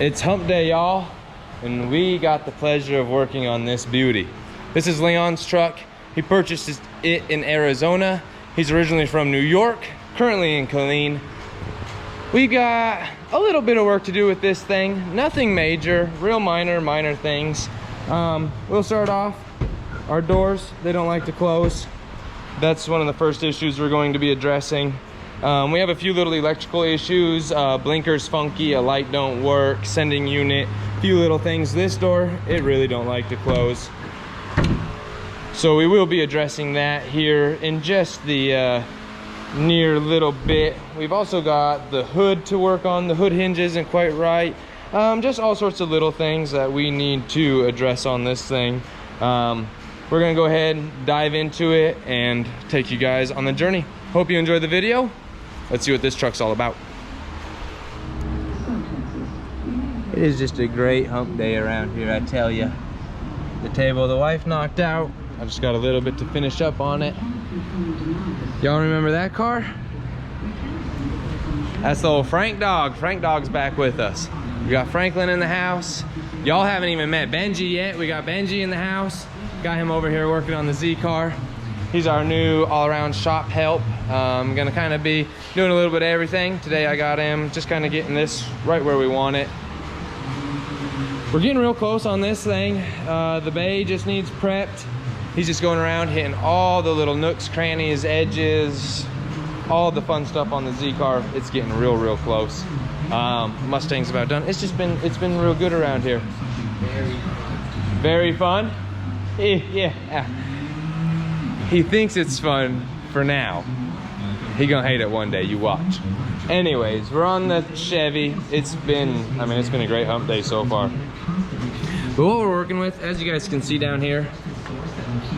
It's hump day, y'all, and we got the pleasure of working on this beauty. This is Leon's truck. He purchased it in Arizona. He's originally from New York, currently in Killeen. We got a little bit of work to do with this thing. Nothing major, real minor things. We'll start off. Our doors, they don't like to close. That's one of the first issues we're going to be addressing. We have a few little electrical issues. Blinker's funky, a light don't work, sending unit, a few little things. This door, it really don't like to close. So we will be addressing that here in just the near little bit. We've also got the hood to work on. The hood hinge isn't quite right. Just all sorts of little things that we need to address on this thing. We're gonna go ahead and dive into it and take you guys on the journey. Hope you enjoyed the video. Let's see what this truck's all about. It is just a great hump day around here, I tell you. The table the wife knocked out. I just got a little bit to finish up on it. Y'all remember that car? That's the old Frank dog. Frank dog's back with us. We got Franklin in the house. Y'all haven't even met Benji yet. We got Benji in the house. Got him over here working on the Z car. He's our new all-around shop help. I'm gonna kind of be doing a little bit of everything. Today I got him just kind of getting this right where we want it. We're getting real close on this thing. The bay just needs prepped. He's just going around hitting all the little nooks, crannies, edges, all the fun stuff on the Z car. It's getting real close. Mustang's about done. It's been real good around here. Very fun. Yeah. He thinks it's fun for now. He gonna hate it one day, you watch. Anyways, we're on the Chevy. It's been a great hump day so far. But what we're working with, as you guys can see down here,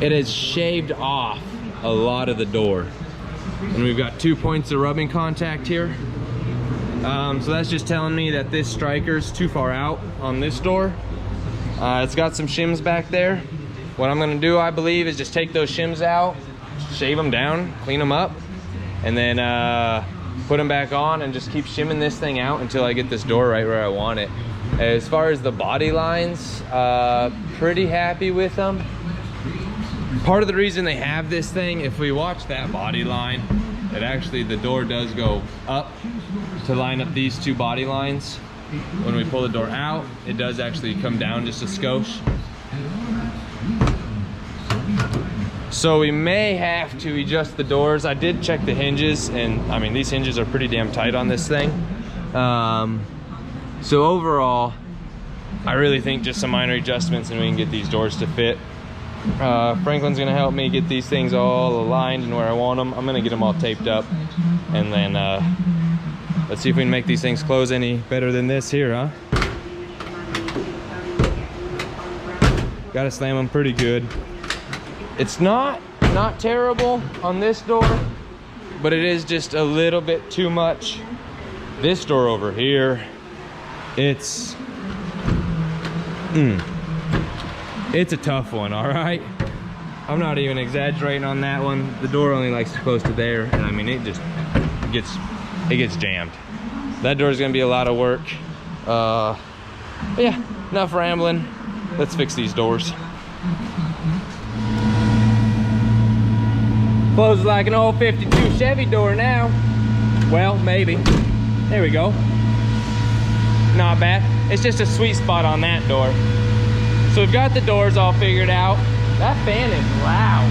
it has shaved off a lot of the door. And we've got 2 points of rubbing contact here. So that's just telling me that this striker's too far out on this door. It's got some shims back there. What I'm gonna do, I believe, is just take those shims out, shave them down, clean them up, and then put them back on and just keep shimming this thing out until I get this door right where I want it. As far as the body lines, pretty happy with them. Part of the reason they have this thing, if we watch that body line, the door does go up to line up these two body lines. When we pull the door out, it does actually come down just a skosh. So we may have to adjust the doors. I did check the hinges, and these hinges are pretty damn tight on this thing. So overall, I really think just some minor adjustments and we can get these doors to fit. Franklin's gonna help me get these things all aligned and where I want them. I'm gonna get them all taped up, and then let's see if we can make these things close any better than this here, huh? Gotta slam them pretty good. It's not terrible on this door, but it is just a little bit too much. This door over here, it's a tough one, all right? I'm not even exaggerating on that one. The door only likes to close to there, and it gets jammed. That door is gonna be a lot of work. But yeah, enough rambling. Let's fix these doors. Closes like an old 52 Chevy door now. Well, maybe. There we go. Not bad. It's just a sweet spot on that door. So we've got the doors all figured out. That fan is loud.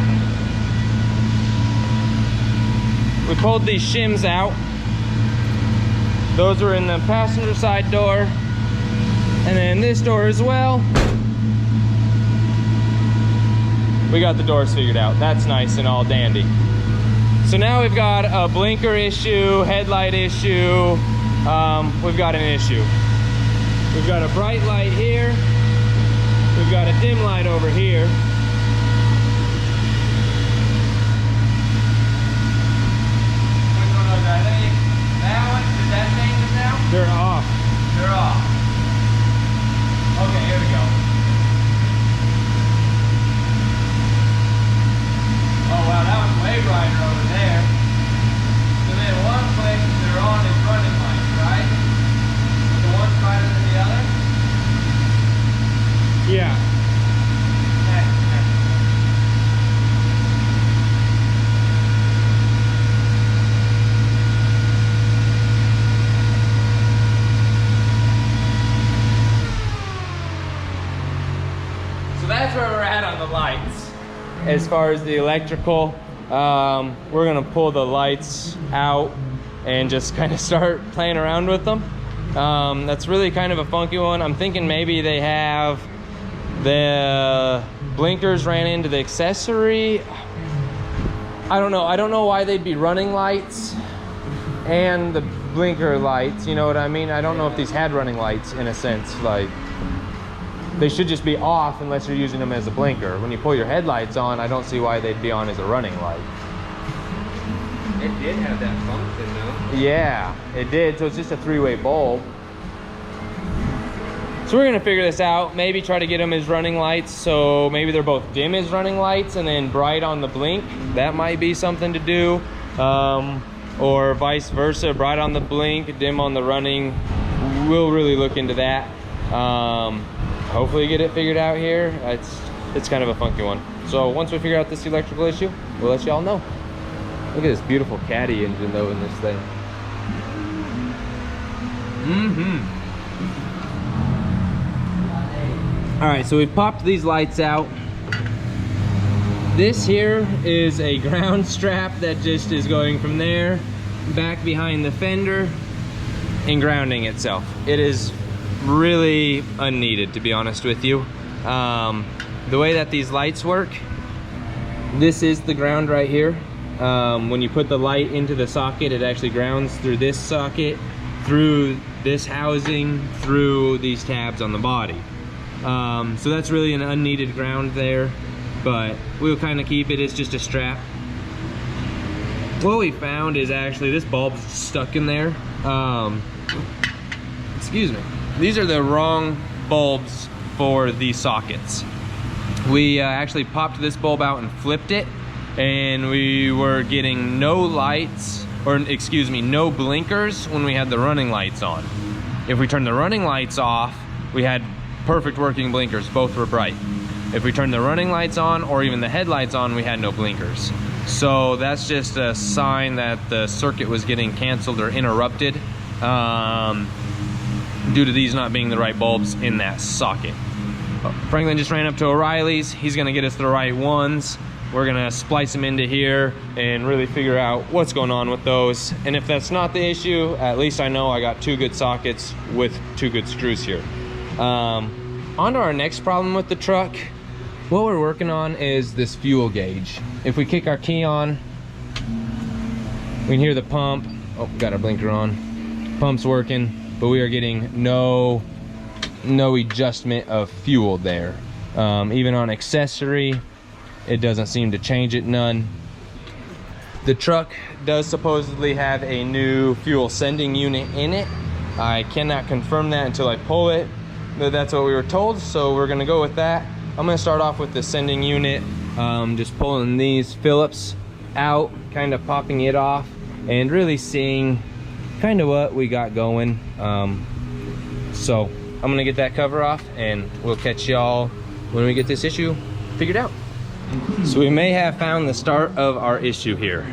We pulled these shims out. Those were in the passenger side door. And then this door as well. We got the doors figured out. That's nice and all dandy. So now we've got a blinker issue, headlight issue. We've got an issue. We've got a bright light here. We've got a dim light over here. They're off. They're off. Okay, here we go. Oh wow, that was way brighter over there. So then one place they're on is running lights, right? So the one's brighter than the other? Yeah. So that's where we're at on the lights. As far as the electrical, we're gonna pull the lights out and just kind of start playing around with them. That's really kind of a funky one. I'm thinking maybe they have the blinkers ran into the accessory. I don't know why they'd be running lights and the blinker lights, you know what I mean? I don't know if these had running lights in a sense. Like, they should just be off unless you're using them as a blinker. When you pull your headlights on, I don't see why they'd be on as a running light. It did have that function though. Yeah, it did. So it's just a three-way bulb. So we're gonna figure this out. Maybe try to get them as running lights. So maybe they're both dim as running lights and then bright on the blink. That might be something to do. Or vice versa, bright on the blink, dim on the running. We'll really look into that. Hopefully get it figured out here. It's kind of a funky one. So once we figure out this electrical issue, we'll let y'all know. Look at this beautiful caddy engine though in this thing. All right, so we've popped these lights out. This here is a ground strap that just is going from there back behind the fender and grounding itself. It is really unneeded, to be honest with you. The way that these lights work, this is the ground right here. When you put the light into the socket, it actually grounds through this socket, through this housing, through these tabs on the body. So that's really an unneeded ground there, but we'll kind of keep it as just a strap. What we found is actually this bulb's stuck in there. Excuse me. These are the wrong bulbs for these sockets. We actually popped this bulb out and flipped it, and we were getting no lights, or excuse me, no blinkers when we had the running lights on. If we turned the running lights off, we had perfect working blinkers, both were bright. If we turned the running lights on or even the headlights on, we had no blinkers. So that's just a sign that the circuit was getting canceled or interrupted due to these not being the right bulbs in that socket. Franklin just ran up to O'Reilly's. He's gonna get us the right ones. We're gonna splice them into here and really figure out what's going on with those. And if that's not the issue, at least I know I got two good sockets with two good screws here. On to our next problem with the truck. What we're working on is this fuel gauge. If we kick our key on, we can hear the pump. Oh, got our blinker on. Pump's working, but we are getting no adjustment of fuel there. Even on accessory, it doesn't seem to change it none. The truck does supposedly have a new fuel sending unit in it. I cannot confirm that until I pull it, but that's what we were told, so we're gonna go with that. I'm gonna start off with the sending unit, just pulling these Phillips out, kind of popping it off, and really seeing kind of what we got going. So I'm gonna get that cover off, and we'll catch y'all when we get this issue figured out. So we may have found the start of our issue here.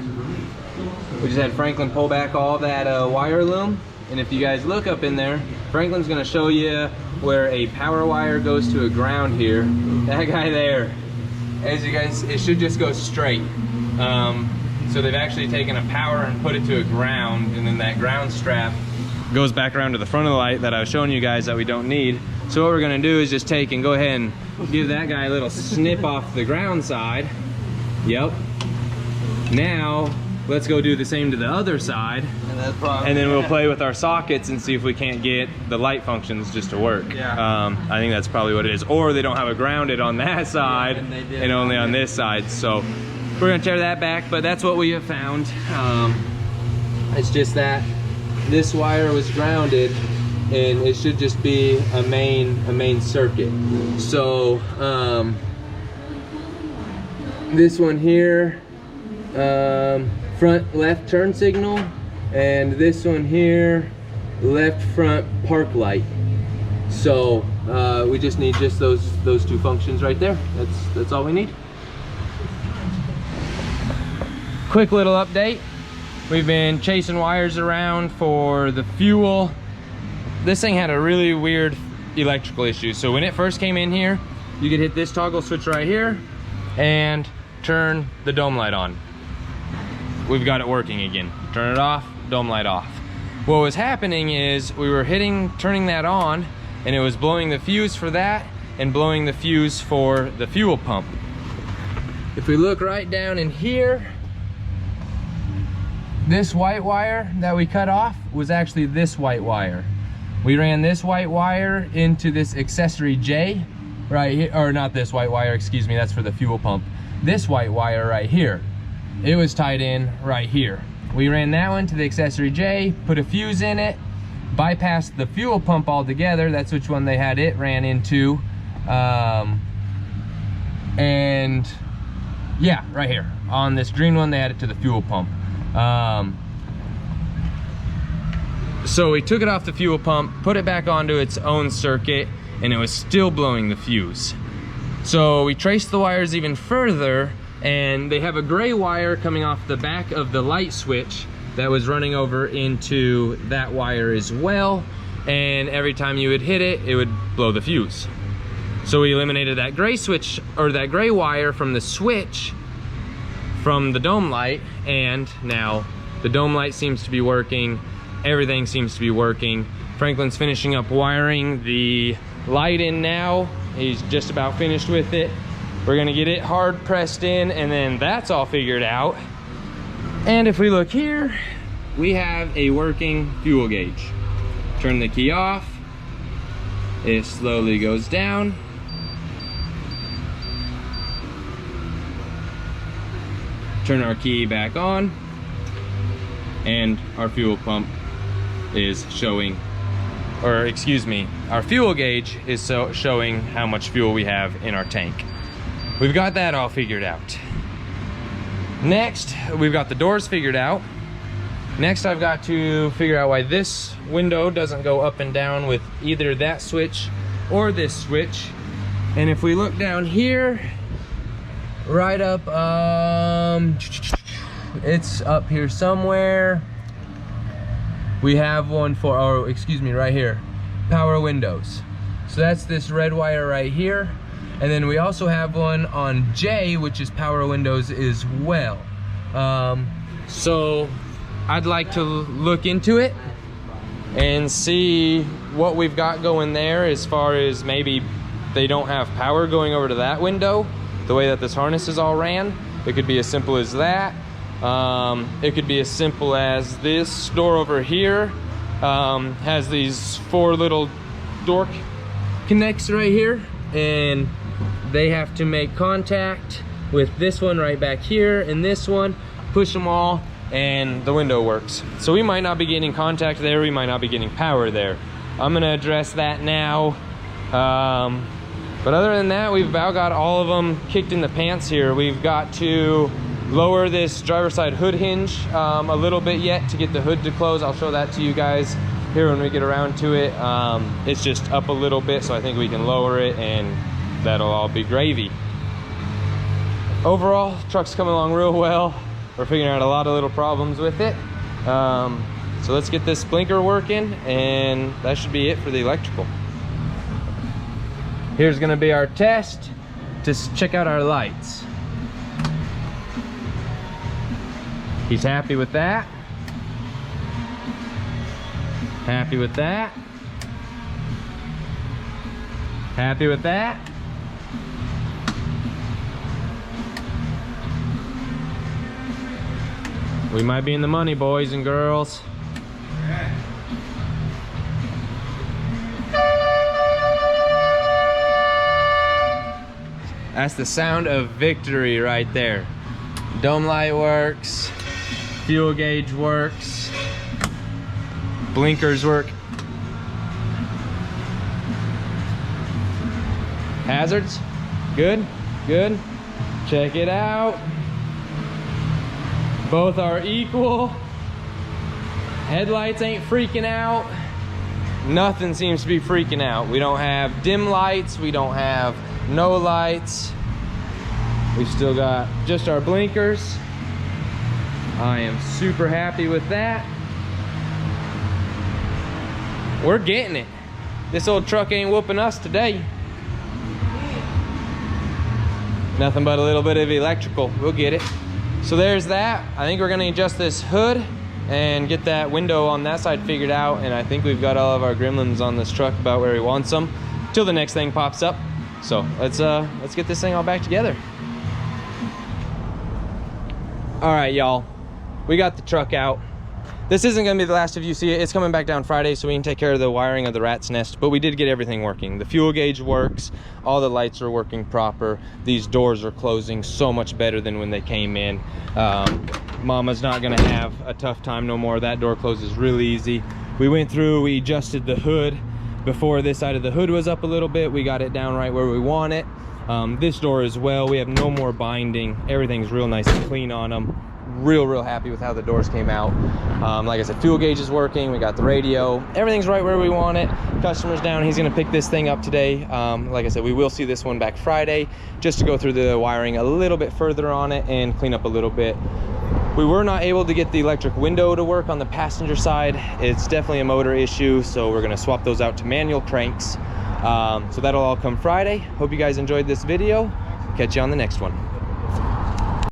We just had Franklin pull back all that wire loom, and if you guys look up in there, Franklin's gonna show you where a power wire goes to a ground here. That guy there, as you guys, it should just go straight. So they've actually taken a power and put it to a ground, and then that ground strap goes back around to the front of the light that I was showing you guys that we don't need. So what we're gonna do is just take and go ahead and give that guy a little snip off the ground side. Yep. Now, let's go do the same to the other side. And then we'll play with our sockets and see if we can't get the light functions just to work. Yeah. I think that's probably what it is. Or they don't have it grounded on that side, yeah, and only on this side. So we're gonna tear that back, but that's what we have found. It's just that this wire was grounded, and it should just be a main circuit. So this one here, front left turn signal, and this one here, left front park light. So We just need those two functions right there. That's all we need. Quick little update. We've been chasing wires around for the fuel. This thing had a really weird electrical issue. So when it first came in here, you could hit this toggle switch right here and turn the dome light on. We've got it working again. Turn it off, dome light off. What was happening is we were turning that on, and it was blowing the fuse for that and blowing the fuse for the fuel pump. If we look right down in here, this white wire that we cut off was actually this white wire. We ran this white wire into this accessory J right here, or not this white wire, excuse me, that's for the fuel pump. This white wire right here, it was tied in right here. We ran that one to the accessory J, put a fuse in it, bypassed the fuel pump altogether. That's which one they had it ran into. And yeah, right here on this green one, they had it to the fuel pump. So we took it off the fuel pump, put it back onto its own circuit, and it was still blowing the fuse. So we traced the wires even further, and they have a gray wire coming off the back of the light switch that was running over into that wire as well. And every time you would hit it, it would blow the fuse. So we eliminated that gray switch, or that gray wire from the switch from the dome light, and now the dome light seems to be working. Everything seems to be working. Franklin's finishing up wiring the light in now. He's just about finished with it. We're gonna get it hard pressed in, and then that's all figured out. And if we look here, we have a working fuel gauge. Turn the key off, it slowly goes down. Turn our key back on, and our fuel pump is showing, or excuse me, our fuel gauge is showing how much fuel we have in our tank. We've got that all figured out. Next, we've got the doors figured out. Next, I've got to figure out why this window doesn't go up and down with either that switch or this switch. And if we look down here, right up, it's up here somewhere. We have one for, or excuse me, right here, power windows. So that's this red wire right here. And then we also have one on J, which is power windows as well. So I'd like to look into it and see what we've got going there, as far as maybe they don't have power going over to that window, the way that this harness is all ran. It could be as simple as that. It could be as simple as this door over here has these 4 little door connects right here, and they have to make contact with this one right back here and this one, push them all, and the window works. So we might not be getting contact there, we might not be getting power there. I'm gonna address that now. But other than that, we've about got all of them kicked in the pants here. We've got to lower this driver's side hood hinge a little bit yet to get the hood to close. I'll show that to you guys here when we get around to it. It's just up a little bit, so I think we can lower it, and that'll all be gravy. Overall, truck's coming along real well. We're figuring out a lot of little problems with it. So let's get this blinker working, and that should be it for the electrical. Here's gonna be our test to check out our lights. He's happy with that. Happy with that. Happy with that. We might be in the money, boys and girls. That's the sound of victory right there. Dome light works, fuel gauge works, blinkers work. Hazards, good, good. Check it out. Both are equal. Headlights ain't freaking out. nothing seems to be freaking out. We don't have dim lights, we don't have no lights. We still got just our blinkers. I am super happy with that. We're getting it. This old truck ain't whooping us today. Nothing but a little bit of electrical. We'll get it. So there's that. I think we're gonna adjust this hood and get that window on that side figured out. And I think we've got all of our gremlins on this truck about where he wants them till the next thing pops up. So let's get this thing all back together. All right, y'all. We got the truck out. This isn't gonna be the last of you see it. It's coming back down Friday so we can take care of the wiring of the rat's nest, but we did get everything working. The fuel gauge works, all the lights are working proper. These doors are closing so much better than when they came in. Mama's not gonna have a tough time no more. That door closes really easy. We went through, we adjusted the hood. Before this side of the hood was up a little bit, we got it down right where we want it. This door as well, we have no more binding. Everything's real nice and clean on them. Real happy with how the doors came out. Like I said, fuel gauge is working, we got the radio, everything's right where we want it. Customer's down, he's gonna pick this thing up today. Like I said, we will see this one back Friday just to go through the wiring a little bit further on it and clean up a little bit. We were not able to get the electric window to work on the passenger side. It's definitely a motor issue, so we're gonna swap those out to manual cranks. So that'll all come Friday. Hope you guys enjoyed this video. Catch you on the next one.